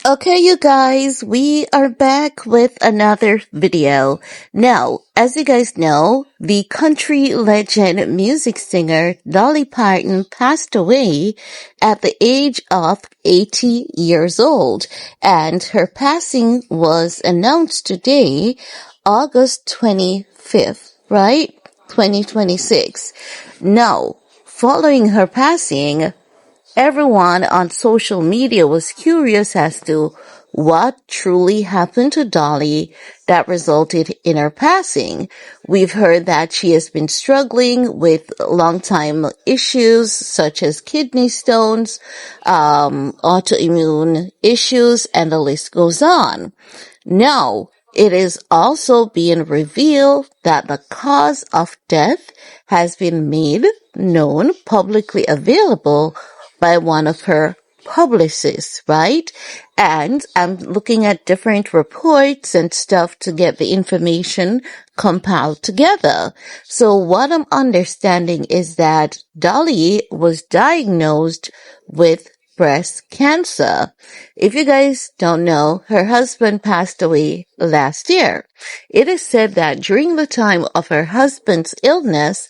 Okay, you guys, we are back with another video. Now, as you guys know, the country legend music singer Dolly Parton passed away at the age of 80 years old, and her passing was announced today, August 25th, right? 2026. Now, following her passing, everyone on social media was curious as to what truly happened to Dolly that resulted in her passing. We've heard that she has been struggling with long-time issues such as kidney stones, autoimmune issues, and the list goes on. Now, it is also being revealed that the cause of death has been made known, publicly available by one of her publicists, right? And I'm looking at different reports and stuff to get the information compiled together. So what I'm understanding is that Dolly was diagnosed with breast cancer. If you guys don't know, her husband passed away last year. It is said that during the time of her husband's illness,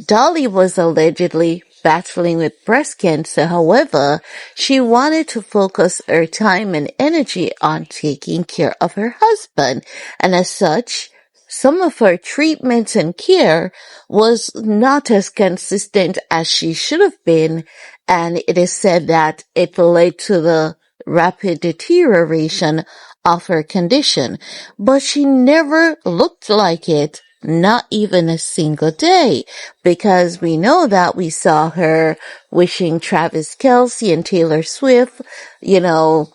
Dolly was allegedly battling with breast cancer. However, she wanted to focus her time and energy on taking care of her husband. And as such, some of her treatments and care was not as consistent as she should have been. And it is said that it led to the rapid deterioration of her condition. But she never looked like it. Not even a single day, because we know that we saw her wishing Travis Kelce and Taylor Swift, you know,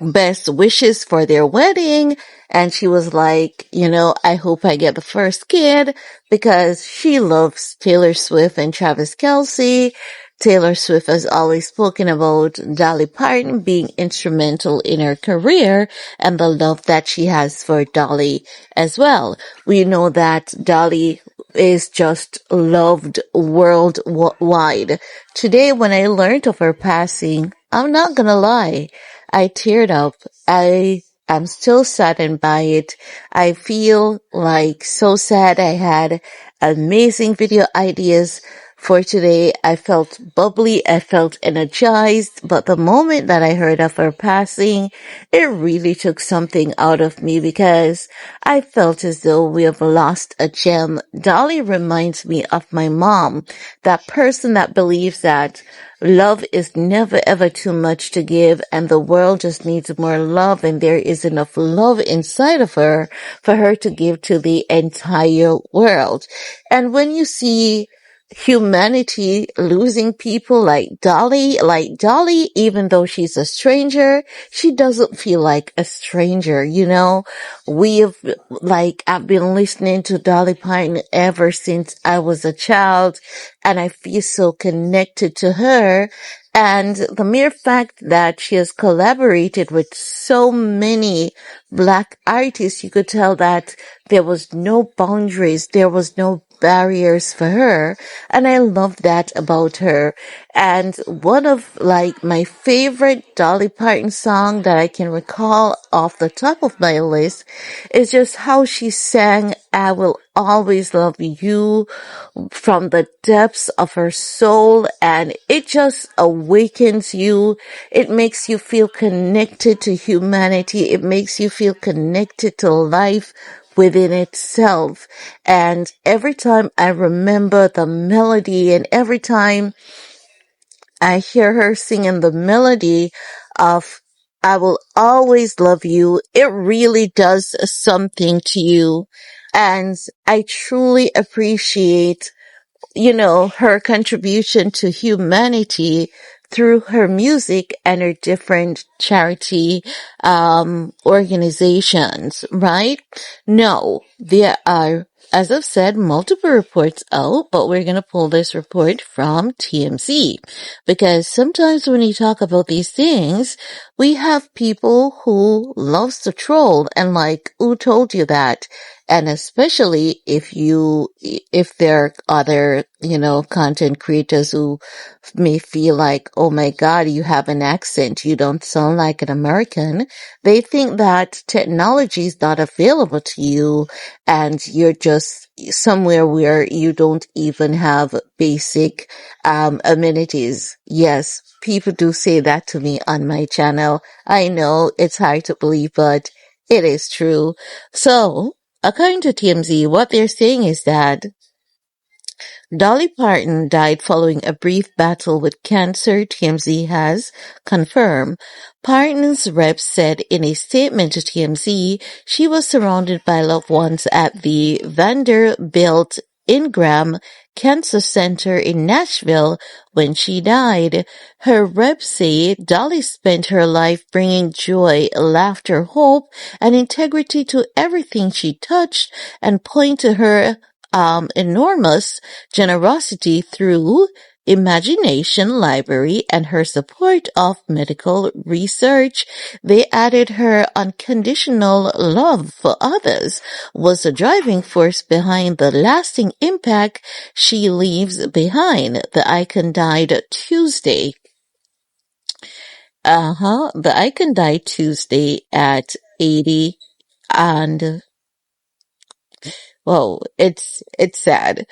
best wishes for their wedding. And she was like, I hope I get the first kid because she loves Taylor Swift and Travis Kelce. Taylor Swift has always spoken about Dolly Parton being instrumental in her career and the love that she has for Dolly as well. We know that Dolly is just loved worldwide. Today, when I learned of her passing, I'm not gonna lie, I teared up. I'm still saddened by it. I feel like so sad. I had amazing video ideas for today. I felt bubbly. I felt energized. But the moment that I heard of her passing, it really took something out of me because I felt as though we have lost a gem. Dolly reminds me of my mom, that person that believes that love is never ever too much to give and the world just needs more love, and there is enough love inside of her for her to give to the entire world. And when you see humanity losing people like Dolly, even though she's a stranger, she doesn't feel like a stranger, I've been listening to Dolly Parton ever since I was a child, and I feel so connected to her. And the mere fact that she has collaborated with so many black artists, you could tell that there was no boundaries, there was no barriers for her. And I love that about her. And one of my favorite Dolly Parton song that I can recall off the top of my list is just how she sang I Will Always Love You from the depths of her soul, and it just awakens you. It makes you feel connected to humanity. It makes you feel connected to life within itself. And every time I remember the melody, and every time I hear her singing the melody of I Will Always Love You, it really does something to you. And I truly appreciate her contribution to humanity through her music and her different charity, organizations, right? No, there are, as I've said, multiple reports out, but we're going to pull this report from TMZ because sometimes when you talk about these things, we have people who loves to troll and who told you that? And especially if there are other, content creators who may feel like, oh my God, you have an accent. You don't sound like an American. They think that technology is not available to you and you're just somewhere where you don't even have basic amenities. Yes, people do say that to me on my channel. I know it's hard to believe, but it is true. So, according to TMZ, what they're saying is that Dolly Parton died following a brief battle with cancer, TMZ has confirmed. Parton's rep said in a statement to TMZ she was surrounded by loved ones at the Vanderbilt Ingram Cancer Center in Nashville when she died. Her reps say Dolly spent her life bringing joy, laughter, hope, and integrity to everything she touched and point to her enormous generosity through Imagination Library and her support of medical research. They added her unconditional love for others was the driving force behind the lasting impact she leaves behind. The icon died Tuesday. The icon died Tuesday at 80 and whoa, it's sad.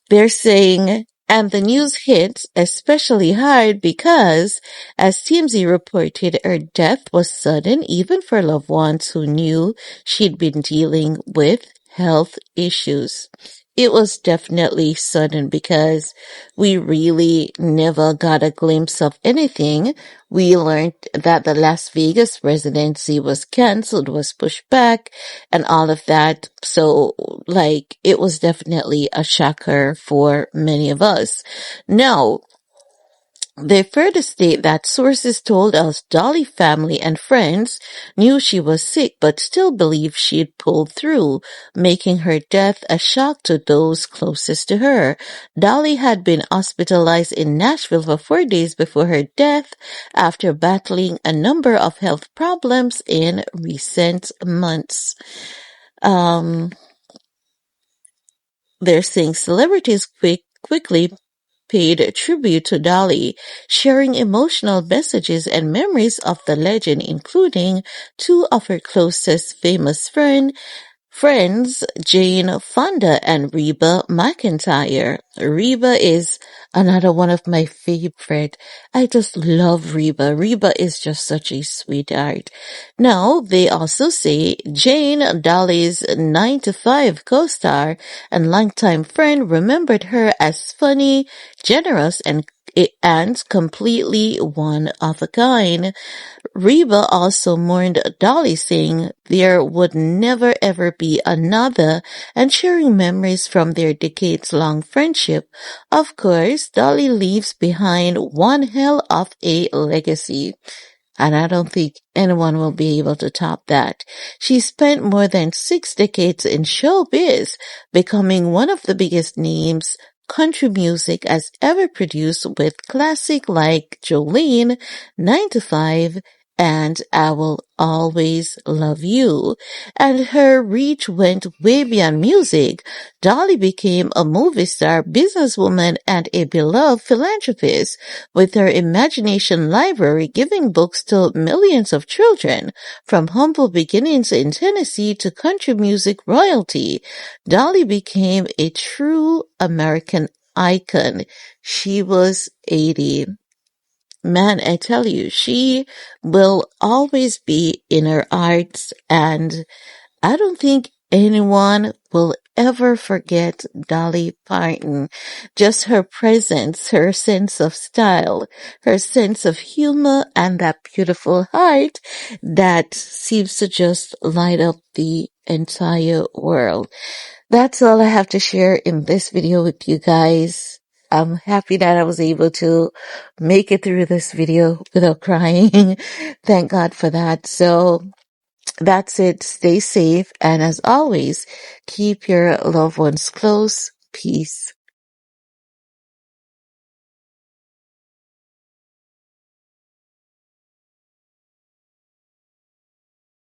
They're saying, and the news hits especially hard because, as TMZ reported, her death was sudden even for loved ones who knew she'd been dealing with health issues. It was definitely sudden because we really never got a glimpse of anything. We learned that the Las Vegas residency was canceled, was pushed back, and all of that. So, it was definitely a shocker for many of us. Now, they further state that sources told us Dolly family and friends knew she was sick but still believed she'd pulled through, making her death a shock to those closest to her. Dolly had been hospitalized in Nashville for 4 days before her death after battling a number of health problems in recent months. They're saying celebrities quickly paid tribute to Dolly, sharing emotional messages and memories of the legend, including two of her closest famous friends, Jane Fonda and Reba McEntire. Reba is another one of my favorite. I just love Reba. Reba is just such a sweetheart. Now, they also say Jane, Dolly's 9 to 5 co-star and longtime friend, remembered her as funny, generous, and completely one of a kind. Reba also mourned Dolly, saying there would never ever be another, and sharing memories from their decades-long friendship. Of course, Dolly leaves behind one hell of a legacy, and I don't think anyone will be able to top that. She spent more than 6 decades in showbiz, becoming one of the biggest names country music has ever produced, with classics like Jolene, 9 to 5, and I Will Always Love You. And her reach went way beyond music. Dolly became a movie star, businesswoman, and a beloved philanthropist, with her Imagination Library giving books to millions of children. From humble beginnings in Tennessee to country music royalty, Dolly became a true American icon. She was 80. Man, I tell you, she will always be in our hearts, and I don't think anyone will ever forget Dolly Parton. Just her presence, her sense of style, her sense of humor, and that beautiful heart that seems to just light up the entire world. That's all I have to share in this video with you guys. I'm happy that I was able to make it through this video without crying. Thank God for that. So that's it. Stay safe. And as always, keep your loved ones close. Peace.